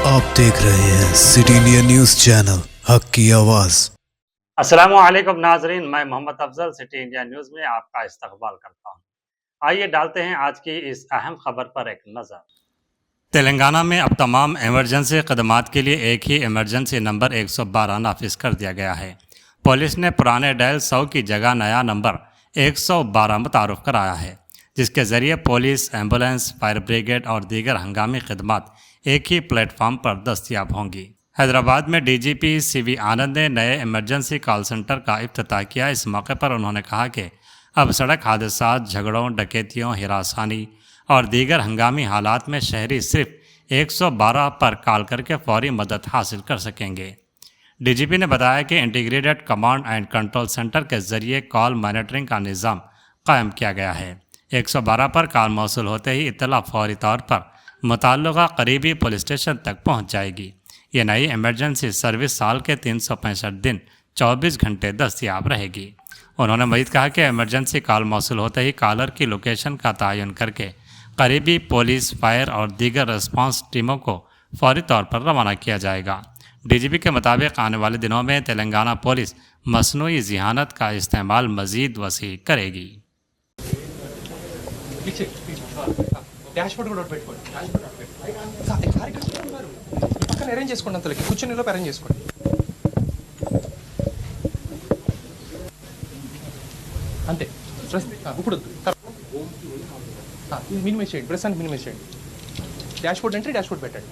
आप देख रहे हैं सिटी इंडिया न्यूज चैनल हक की आवाज। अस्सलामुअलैकुम नाजरीन, मैं Mohammed Afzal city India news में आपका इस्तकबाल करता हूं। आइए डालते हैं आज की इस अहम खबर पर एक नज़र। तेलंगाना में अब तमाम इमरजेंसी खदमात के लिए एक ही इमरजेंसी नंबर 112 नाफिज कर दिया गया है। पुलिस ने पुराने डायल 100 की जगह नया नंबर 112 मुतारुफ कराया है, जिसके ज़रिए पुलिस, एम्बुलेंस, फायर ब्रिगेड और दीगर हंगामी खदमात एक ही प्लेटफॉर्म पर दस्तियाब होंगी। हैदराबाद में डीजीपी सीवी आनंद ने नए इमरजेंसी कॉल सेंटर का इफ्तिताह किया। इस मौके पर उन्होंने कहा कि अब सड़क हादसा, झगड़ों, डकैतियों, हिरासानी और दीगर हंगामी हालात में शहरी सिर्फ 112 पर कॉल करके फौरी मदद हासिल कर सकेंगे। डीजीपी ने बताया कि integrated command and control centre के जरिए कॉल मॉनिटरिंग का निज़ाम कायम किया गया है। 112 पर कॉल मौसूल होते ही इत्तला फौरी तौर पर मुताल्लिका करीबी पुलिस स्टेशन तक पहुंच जाएगी। ये नई इमरजेंसी सर्विस साल के 365 दिन 24 घंटे दस्तयाब रहेगी। उन्होंने मज़ीद कहा कि इमरजेंसी कॉल मौसूल होते ही कॉलर की लोकेशन का तयन करके करीबी पुलिस, फायर और दीगर रिस्पांस टीमों को फौरी तौर पर रवाना किया जाएगा। डीजीपी के मुताबिक आने वाले दिनों में तेलंगाना पुलिस मसनूई ज़िहानत का इस्तेमाल मज़ीद वसी करेगी। అరేంజ్ చేసుకోండి, అంతలోకి కూర్చొని లోపు అరేంజ్ చేసుకోండి. అంతే ఇప్పుడు మినిమైజ్ చేయండి, ప్రస్తుతానికి మినిమైజ్ చేయండి. డాష్బోర్డ్ అంటే డాష్బోర్డ్ పెట్టండి.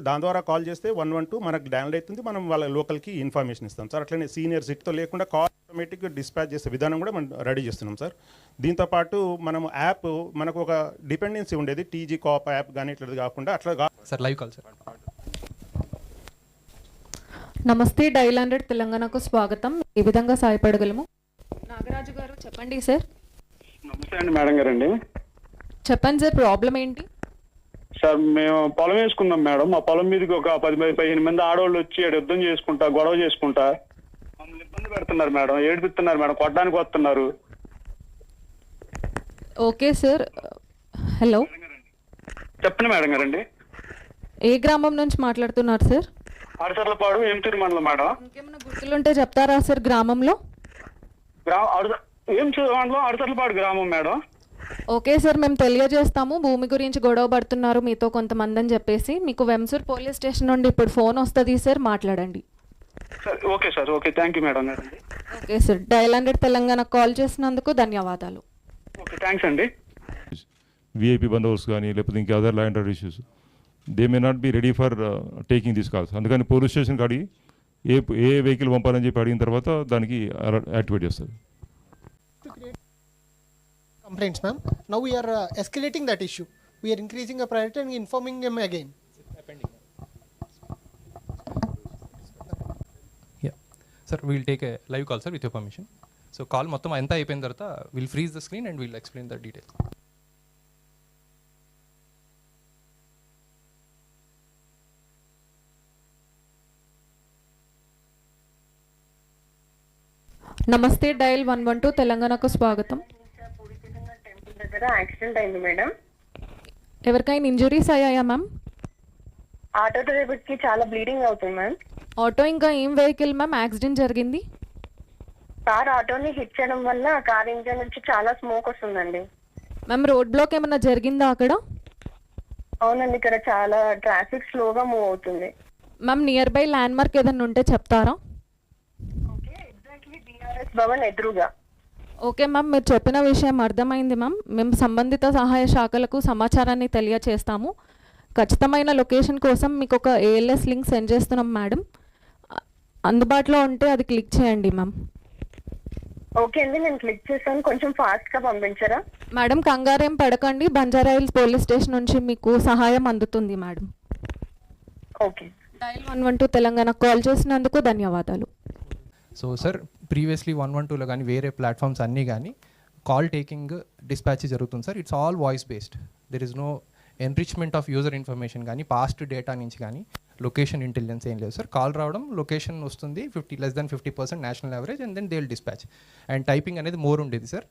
దాని ద్వారా కాల్ చేస్తే 112 మనకు డౌన్లోడ్ అవుతుంది, మనం వాళ్ళ లోకల్కి ఇన్ఫర్మేషన్ ఇస్తాం సార్. అట్లనే సీనియర్ సిట్తో లేకుండా కాల్ ఆటోమేటిక్గా డిస్పాచ్ చేసే విధానం కూడా మనం రెడీ చేస్తున్నాం సార్. దీంతోపాటు మనం యాప్, మనకు ఒక డిపెండెన్సీ ఉండేది టీజీ కాప్ యాప్ కానీ ఇట్లా కాకుండా అట్లా సార్ లైవ్ కాల్ సార్. నమస్తే, డైల్ 100 తెలంగాణకు స్వాగతం. ఏ విధంగా సహాయపడగలము? నాగరాజు గారు చెప్పండి సార్. నమస్తే అండి మేడం గారండి. చెప్పండి సార్, ప్రాబ్లం ఏంటి? సార్ మేము పొలం వేసుకున్నాం మేడం. మా పొలం మీదకి ఒక 10-15 మంది ఆడవాళ్ళు వచ్చి యుద్ధం చేసుకుంటా, గొడవ చేసుకుంటా మమ్మల్ని ఇబ్బంది పెడుతున్నారు మేడం, ఏడిపిస్తున్నారు మేడం, కొట్టడానికి వస్తున్నారు. Okay sir. హలో, చెప్పండి మేడం గారండి. ఏ గ్రామం నుంచి మాట్లాడుతున్నారు సార్? అడసర్లపాడు, ఏమిటూరు మండలం మేడం. ఇంకేమైనా గుర్తులుంటే చెప్తారా సార్? గ్రామంలో ఏమిటూరు మండలం, అడసర్లపాడు గ్రామం మేడం. ఓకే సార్, మేము తెలియజేస్తాము. భూమి గురించి గొడవ పడుతున్నారు మీతో కొంతమంది అని చెప్పేసి. మీకు వెంసూర్ పోలీస్ స్టేషన్ నుండి ఇప్పుడు ఫోన్ వస్తుంది సార్, మాట్లాడండి. Okay sir, okay, thank you madam గారండి. Okay sir, dial 100 Telangana call చేసినందుకు ధన్యవాదాలు. ఓకే, థ్యాంక్స్ అండి. విఐపి బందోబస్తు కానీ లేకపోతే ఇంకా other land order issues, they may not be ready for taking this calls. అందుకని పోలీస్ స్టేషన్కి అడిగి ఏ వెహికల్ పంపాలని చెప్పి అడిగిన తర్వాత దానికి యాక్టివేట్ చేస్తారు. Complaints, ma'am. Now we are escalating that issue. We are increasing a priority and informing them again. Yeah. Sir, we'll take a live call, sir, with your permission. So call మొత్తం ఎంత అయిపోయిన తర్వాత we'll freeze the screen and we'll explain the details. నమస్తే, dial 112 తెలంగాణకు స్వాగతం. Accident అయింది madam. ఎవరికైనా injuries అయ్యాయా మ్యామ్? ఆటో డ్రైవర్ కి చాలా బ్లీడింగ్ అవుతుంది మ్యామ్. ఆటో ఇంకా ఏం వెహికల్ మ్యామ్ యాక్సిడెంట్ జరిగింది? కార్ ఆటోని హిట్ చేయడం వల్ల కార్ ఇంజన్ నుంచి చాలా స్మోక్ వస్తుందండి. మ్యామ్, రోడ్ బ్లాక్ ఏమైనా జరిగిందా అక్కడ? అవునండి, ఇక్కడ చాలా ట్రాఫిక్ స్లోగా మూవ్ అవుతుంది. Ma'am, near by land mark ఏదైనా ఉంటే చెప్తారా? ఓకే, ఎగ్జాక్ట్లీ బీఆర్ఎస్ భవన్ ఎదురుగా. ఓకే మ్యామ్, మీరు చెప్పిన విషయం అర్థమైంది మ్యామ్. మేము సంబంధిత సహాయ శాఖలకు సమాచారాన్ని తెలియచేస్తాము. ఖచ్చితమైన లొకేషన్ కోసం మీకు ఒక ALS లింక్ సెండ్ చేస్తున్నాం మేడం. అందుబాటులో ఉంటే అది క్లిక్ చేయండి మ్యామ్. ఓకే అండి, నేను క్లిక్ చేశాను. కొంచెం ఫాస్ట్గా పంపించరా? మేడం కంగారేం పడకండి, బంజారాహిల్స్ పోలీస్ స్టేషన్ నుంచి మీకు సహాయం అందుతుంది మేడం. ఓకే. డైల్ 112 తెలంగాణకు కాల్ చేసినందుకు ధన్యవాదాలు. సో సార్ ప్రీవియస్లీ 112లో కానీ వేరే ప్లాట్ఫామ్స్ అన్నీ కానీ కాల్ టేకింగ్ డిస్పాచ్ జరుగుతుంది sir. It's all voice based. There is no enrichment of user information కానీ పాస్ట్ డేటా నుంచి కానీ లొకేషన్ ఇంటెలిజెన్స్ ఏం లేదు సార్. కాల్ రావడం, లొకేషన్ వస్తుంది, less than 50% national average, and then they will dispatch. And typing అనేది more ఉండేది sir.